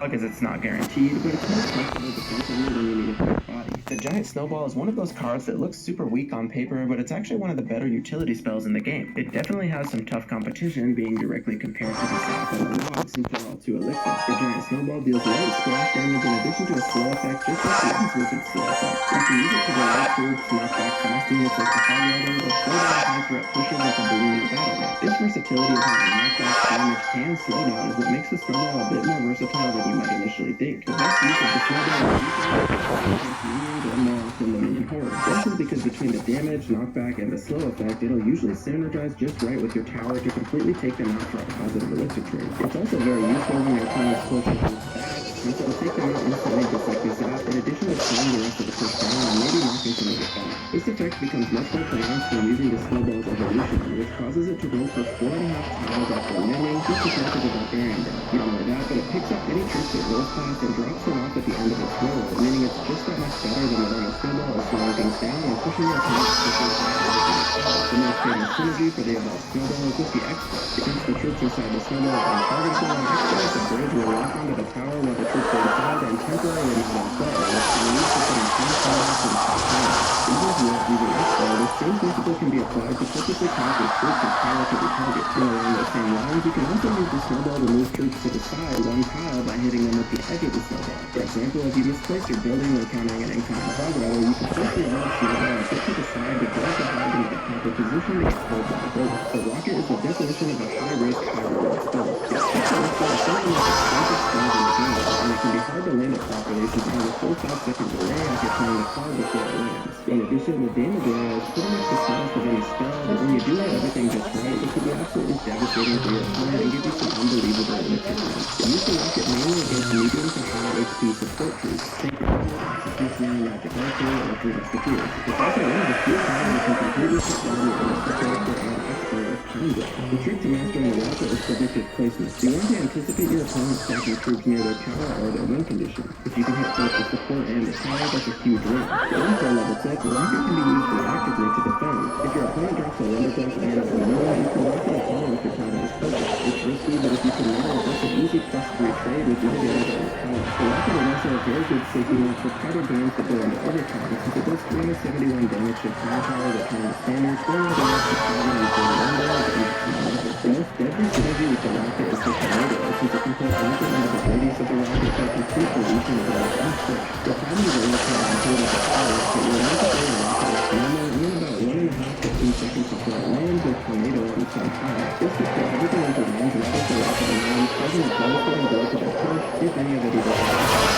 because it's not guaranteed, but it's more flexible defensively than you need a quick body. The Giant Snowball is one of those cards that looks super weak on paper, but it's actually one of the better utility spells in the game. It definitely has some tough competition, being directly compared to the Sap and the Logs in Fallout 2 Elixir. The Giant Snowball deals light splash damage in addition to a slow effect, just like the Ice Wizard's slow effect. You can use it to delay troops, knock back fast units like the Hog Rider, or slow down high threat pushes like the Balloon or Battle Rat. This versatility of having knockback, damage, and slowdown is what makes the Snowball a bit more versatile than you might initially think. The best use of the Snowball is minions or more often the minion horde. This is because between the damage, knockback, and the slow effect, it'll usually synergize just right with your tower to completely take them out for a positive elixir trade. It's also very useful when your opponent's push is bad, since it'll take them out instantly just like the Zap, in addition to slowing the rest of the push down and maybe knocking some of it back. This effect becomes much more pronounced when using the Snowball's evolution, which causes it to roll for 4.5 tiles after landing, just as much as a Barbarian does. Not only that, but it picks up any troops it rolls past and drops them off at the end of its roll, meaning it's just that much better than the normal Snowball at slowing things down and pushing your opponent's pushes back away from the tower. The most famous synergy for the above Snowball is with the X-Bow. Against the troops inside the Snowball are untargetable on X-Bow, the bridge will lock onto the tower while the troops are inside and temporarily not on play, which can be used to put in 10 towers to the top tower. Even if you're not using X-Bow, the same principle can be applied to purposely cause your troops and tower to be targeted. And along those same lines, you can also use the Snowball to move troops to the side one tile by hitting them with the edge of the Snowball. For example, if you misplace your building when countering an incoming Hog Rider, you can place your large Snowball and get to the side to drag the Hog into the proper position to get pulled by the building. The Rocket is the definition of a high-risk, high-reward spell. It's essentially like expensive spells in the game, and it can be hard to land it properly since you have a full 5 second delay after playing the card before it lands. In addition, the damage area is pretty much the smallest of any spell, but when you do everything just right, it can be absolutely devastating for your opponent and give you some unbelievable elixir damage. Use the Rocket mainly against medium to high HP support troops. Think of Executioner, Magic Archer, or Three Musketeers. It's also one of the few cards that can completely shut down your elixir character and expert with Time Grip. The trick to mastering the Rocket is predictive placement. You want to anticipate your opponent stacking troops near their tower or their win condition. If you can hit both the support and the tower, that's a huge win. The info level tip, the Rocket can be used reactively to defend. If your opponent drops a Wonderbolt and a Balloon, you can Rocket a follow if your tower is focused. It's risky, but if you can nail it, that's an easy +3 trade with inhibitor on his tower. The Rocket is also a very good safety net for powder games that go into overtime, since it does 371 damage to Crown Tower that turn the standard, throwing the rest of power and 41 damage at each time. The most deadly synergy with the Rocket is the Tornado, since it can put Rocket into the radius of the Rocket for complete deletion of the Rocket push. The timing is only can hold up the power, but your multiplayer Rocket is normal in about 1.5 to 2 seconds before it lands with Tornado on the same time. This will put everything into range right as the Rocket lands, causing a devastating blow to the push, if any of it even happens.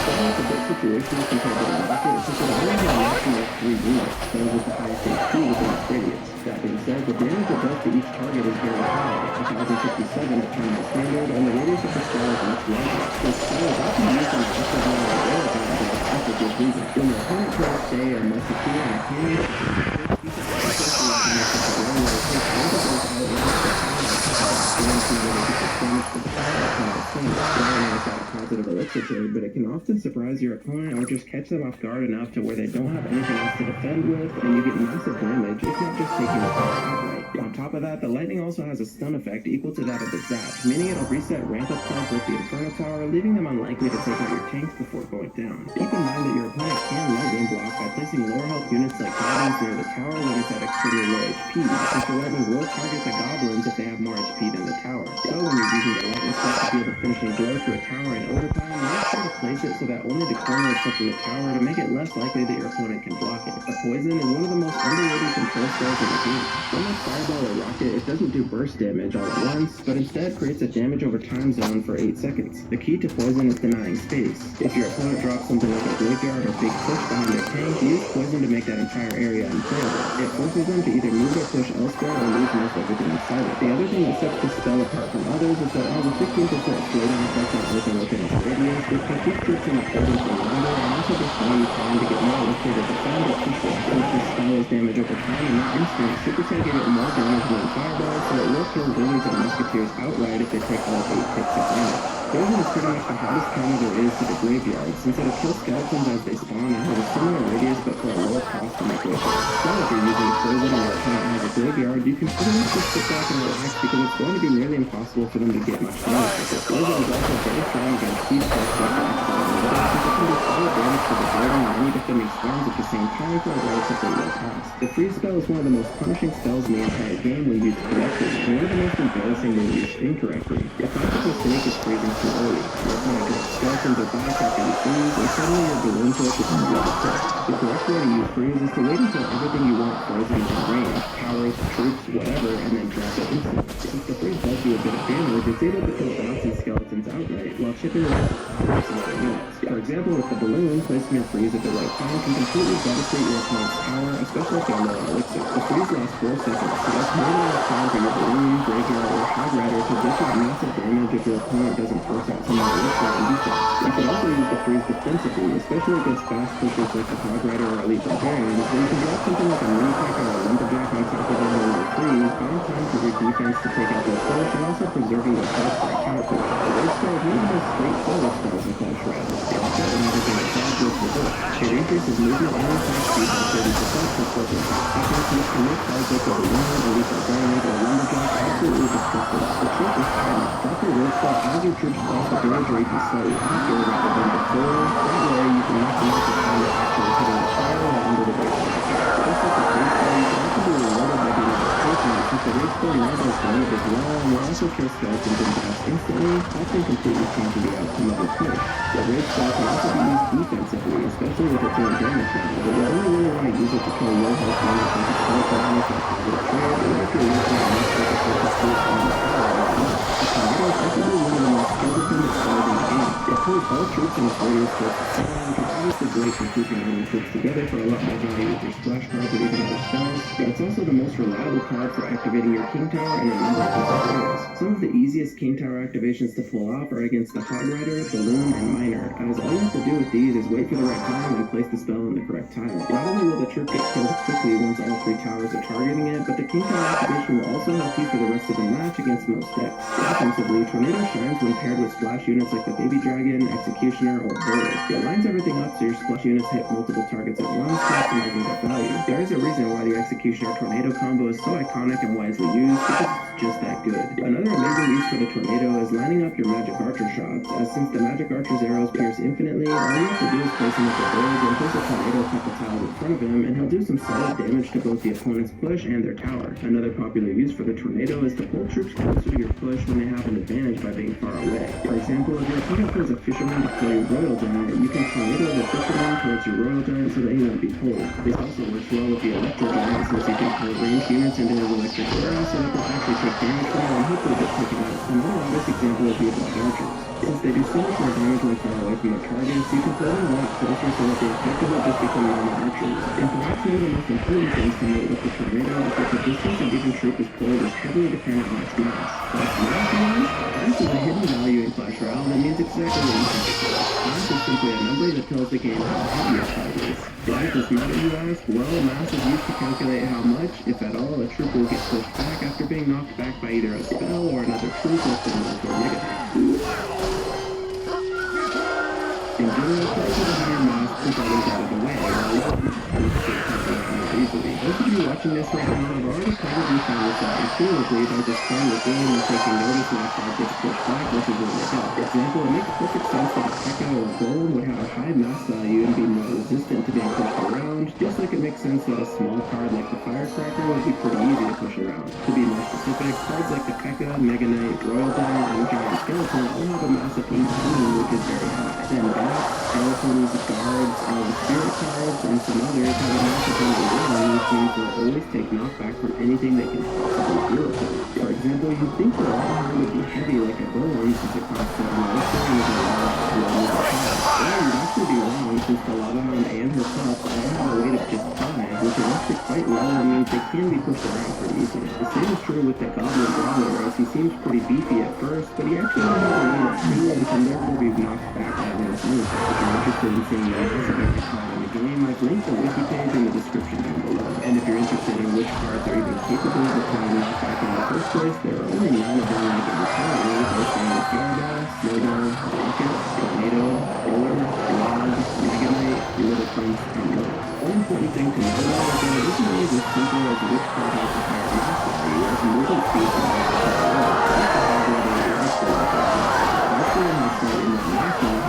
It's a bit situational compared to the Rocket, since it only has a maximum of 3 units, those with the highest HP within its radius. That being said, the damage it does to each target is very high, 1057 to turn the standard, and the radius of the spell is much larger. This spell is often used on the extra bar of the air attack for good reason. When your opponent tries to stay a musketeer and a cannon, positive elixir trade, but it can often surprise your opponent or just catch them off guard enough to where they don't have anything else to defend with, and you get massive damage, if not just taking the power outright. On top of that, the lightning also has a stun effect equal to that of the Zap, meaning it'll reset ramp-up cards with the Inferno Tower, leaving them unlikely to take out your tanks before going down. Keep in mind that your opponent can lightning block by placing lower health units like goblins near the tower when it's at extremely low HP, since the lightning will target the goblins if they have more HP than the tower. So when you're using the lightning spell to deal the finishing blow to a tower in overtime, make sure to place it so that only the corner is touching the tower to make it less likely that your opponent can block it. A poison is one of the most underrated control spells in the game. Unlike Fireball or Rocket, it doesn't do burst damage all at once, but instead creates a damage over time zone for 8 seconds. The key to poison is denying space. If your opponent drops something like a graveyard or big push behind their tank, use poison to make that entire area unplayable. It forces them to either move their push elsewhere or lose most everything inside it. The other thing that sets this spell apart from others is that it has a 15% slowdown effect on everything within its radius, which can keep troops in the poison for longer and also just allow you time to get more elixir to defend or push it. Since this spell is damage over time and not instant, Supercell gave it more damage than Fireball, so it will kill wizards and musketeers outright if they take all 8 ticks of damage. Poison is pretty much the hottest counter there is to the graveyard, since it'll kill skeletons as they spawn and has a similar radius but for a lower cost to make way for. So if you're using Poison and your opponent has a graveyard, you can pretty much just sit back and relax because it's going to be nearly impossible for them to get much damage with it. Poison is also very strong against siege spells like the since it can do solid damage to the building and any defending spawns at the same time for a relatively low cost. The freeze spell is one of the most punishing spells in the entire game when used correctly, and one of the most embarrassing when used incorrectly. The classic mistake is freezing too early. Your opponent gets skeletons or back after you freeze, and suddenly your balloon push is on the other tip. The correct way to use freeze is to wait until everything you want frozen is in range, towers, troops, whatever, and then drop it instantly. Since the freeze does do a bit of damage, it's able to kill bouncing skeletons outright, while chipping away at some other units. For example, with the balloon, placing your freeze at the right time can completely devastate your opponent's tower, especially if they're low on elixir. The freeze lasts 4 seconds, so that's more than enough time for your balloon, graveyard, or hog rider to dish out massive damage if your opponent doesn't force out some elixir and defense. You can also use the freeze defensively, especially against fast pushers like the hog rider or elite barbarians, where you can drop something like a mini pack or a lumberjack on top of them when you freeze, buying time for your defense to take out their push, and also preserving their health for a counter push. The rage spell is one of the most straightforward spells in Clash Royale. It increases movement and attack speed by 30% for 4 seconds, which can make cards like the balloon, elite barbarian, or lumberjack absolutely destructive. The trick is timing. Drop your rage spell as your troops cross the bridge or even slightly after rather than before. That way you can maximize the time to actually hitting the fire or under the rage spell. Just like the freeze spell, you can also be rewarded by being able to since the rage spell never goes down as well and will also kill skeletons and bats instantly, often completely changing the outcome of your push. The rage spell can also be used defensively, especially with its own damage level, but you only really want to use it to kill low health units like a skeleton, like a positive trade, or if you're using it much like a focus group on the tower or not. The tornado is definitely one of the most skill-dependent spells in the game. It pulls all troops in its radius towards the center, which is obviously great for keeping enemy troops together for a lot more value with your splash cards or even other spells, but it's also the most reliable card for activating your King Tower in a number of different ways. Some of the easiest King Tower activations to pull off are against the Hog Rider, Balloon, and Miner, as all you have to do with these is wait for the right time and place the spell in the correct tile. Not only will the troop get killed quickly once all 3 towers are targeting it, but the King Tower activation will also help you for the rest of the match against most decks. Offensively, Tornado shines when paired with splash units like the Baby Dragon, Executioner, or Bullet. It lines everything up so your splash units hit multiple targets at once, maximizing their value. There is a reason why the Executioner Tornado combo is so iconic and widely used, because it's just that good. Another amazing use for the Tornado is lining up your Magic Archer shots, as since the Magic Archer's arrows pierce infinitely, all you have to do is place him at the bridge and place a tornado a couple tiles in front of him, and he'll do some solid damage to both the opponent's push and their tower. Another popular use for the tornado is to pull troops closer to your push when they have an advantage by being far away. For example, if your opponent pulls a fisherman to kill your royal giant, you can tornado the fisherman towards your royal giant so that he won't be pulled. This also works well with the electro giant since you can pull ranged units into his electric aura so they can actually take damage from it and hopefully get taken out. Another obvious example would be about archers. Since they do so much more damage when far away from their targets, you can pull them a lot closer so that the objective will just become normal archers. And perhaps one of the most important things to note with the tornado is that the distance a given troop is pulled is heavily dependent on its mass. What's mass means? Mass is a hidden value in Clash Royale that means exactly what you think it is. Mass is simply a number that tells the game how heavy your card is. Why is this matter, you ask? Well, mass is used to calculate how much, if at all, a troop will get pushed back after being knocked back by either a spell or another troop lifted with or negative. In general, cards with a higher mass push others out of the way, while lower cards get cards more easily. Those of you watching this right now have already probably found yourself intuitively by just playing the game and taking notice when a card gets pushed back versus when they don't. For example, it makes perfect sense that a P.E.K.K.A. or Golem would have a high mass value and be more resistant to being pushed around, just like it makes sense that a small card like the Firecracker would be pretty easy to push around. To be more specific, cards like the P.E.K.K.A., Mega Knight, Royal Giant, and Giant Skeleton all have a mass of 18, which is very high. Then skeletons, guards, all the spirit cards, and some others have a massive number of one, which means they'll always take knockback from anything they can possibly deal with. For example, you'd think the lava hand would be heavy like a golem since it costs 7 elixir and is a large, slow-moving card. Well, you'd actually be wrong since the lava hound and her pups all have a weight of just 5, which is actually quite low and means they can be pushed around pretty easily. The same is true with the Goblin Brawler, as he seems pretty beefy at first, but he actually only has a weight of 2 and can therefore be knocked back by his move. If you're interested in seeing the most effective card in the game, I've linked the wiki page in the description down below. And if you're interested in which cards are even capable of applying knockback in the first place, there are only 9 of them like in the Tower, those being the Gyarados, Slowbro, slot in that last one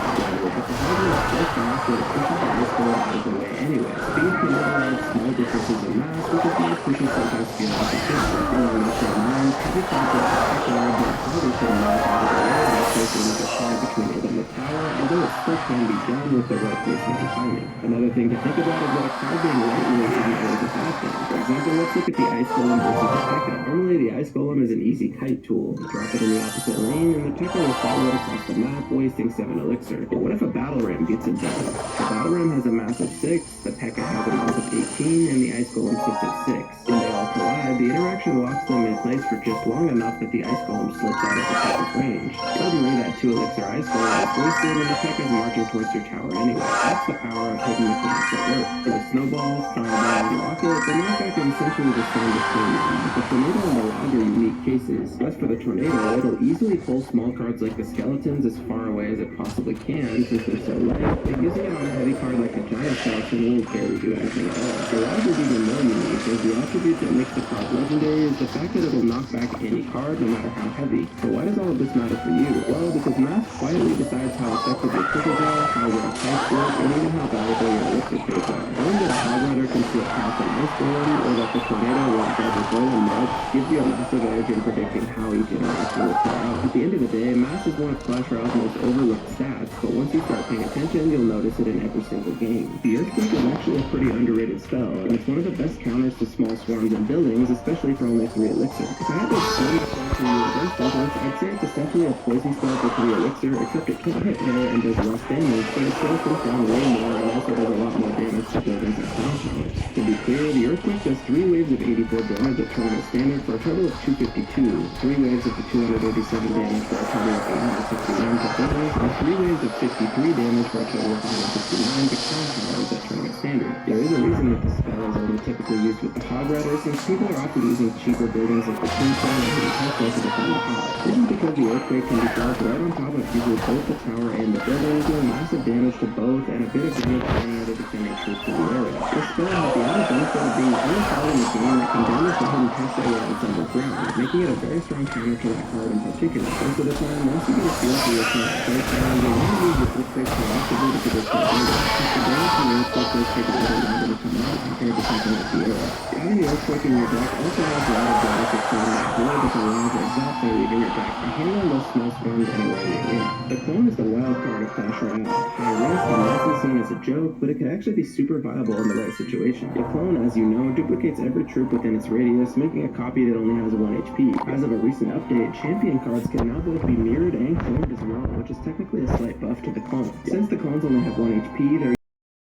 but the hardware is so fast that it pushes the ice golem out of the way anyway. Speed can override small differences in mass, which is why pushing sometimes feels like a failure. Along the same lines, heavy cards are spectacular, but harder to knock out of the way by placing like a shard between it and the tower, although it still can be done with the right placement and timing. Another thing to think about is that a card being lightweight isn't always a bad thing. For example, let's look at the Ice Golem versus the Tekka. Normally, the Ice Golem is an easy kite tool. Drop it in the opposite lane, and the Tekka will follow it across the map, wasting 7 elixir. But what if a Battle Ram gets it done? The Battle Ram has a mass of 6, the Tekka has a mass of 18, and the Ice Golem sits at 6. When they all collide, the interaction locks them in place for just long enough that the Ice Golem slips out of the Tekka's range. Suddenly, that 2 elixir Ice Golem is wasted, and the Tekka is marching towards your tower anyway. That's the power of hidden mechanics at work. For the Snowball, Fireball, and Rocket, the knockback is essentially the same between them. The Tornado and the Log are unique cases. As for the Tornado, it'll easily pull small cards like the Skeletons as far away as it possibly can since they're so light, but using it on a heavy card like the Giant Skeleton won't barely do anything at all. The Log is even more unique, as the attribute that makes the card legendary is the fact that it'll knock back any card no matter how heavy. So why does all of this matter for you? Well, because math quietly decides how effective your triggers are, how well types work, and even how valuable your elixir trades are. Knowing that a Hog Rider can slip past an Ice Golem, or that the Tornado won't double golem much, gives you a massive edge in predicting how each interaction will play out. At the end of the day, mass is one of Clash Royale's most overlooked stats, but once you start paying attention, you'll notice it in every single game. The Earthquake is actually a pretty underrated spell, and it's one of the best counters to small swarms and buildings, especially for only 3 elixir. If I had to explain the spell to you in one sentence, I'd say it's essentially a poison spell for 3 elixir, except it can't hit better and does less damage, but it slows things down way more and also does a lot more damage to buildings and crown towers. To be clear, the Earthquake does 3 waves of 84 damage at tournament standard for a total of 252, 3 waves of the 287 damage for a total of 869 to buildings, and 3 waves of 53 damage for a total of 169 to crown towers at tournament standard. There is a reason that the spell is only typically used with the Hog Rider, since people are often using cheaper buildings like the Tombstone and the Tesla to defend the Hog. This is because the Earthquake can be felt right on top of usually both the tower and the building, doing massive damage to both and a bit of damage to any other defending troops in the area. This spell has the added benefit of being the only card in the game that can damage the hidden Tesla while it's underground, making it a very strong counter to that card in particular. Most of the time, once you get a feel for your current play style, you'll want to use your Earthquake proactively to predict your building, since the damage from the Earthquake does take a little longer to come out compared to something like the Arrow. Having the Earthquake in your deck also has a lot of benefits from that void that allows exactly leaving your deck to handle those small storms anywhere you're in. The Clone is the wild card of Clash Royale. High risk and often seen as a joke, but it can actually be super viable in the right situation. The Clone, as you know, duplicates every troop within its radius, making a copy that only has 1 HP. As of a recent update, champion cards can now both be mirrored and cloned as well, which is technically a slight buff to the Clone. Since the Clones only have 1 HP, they're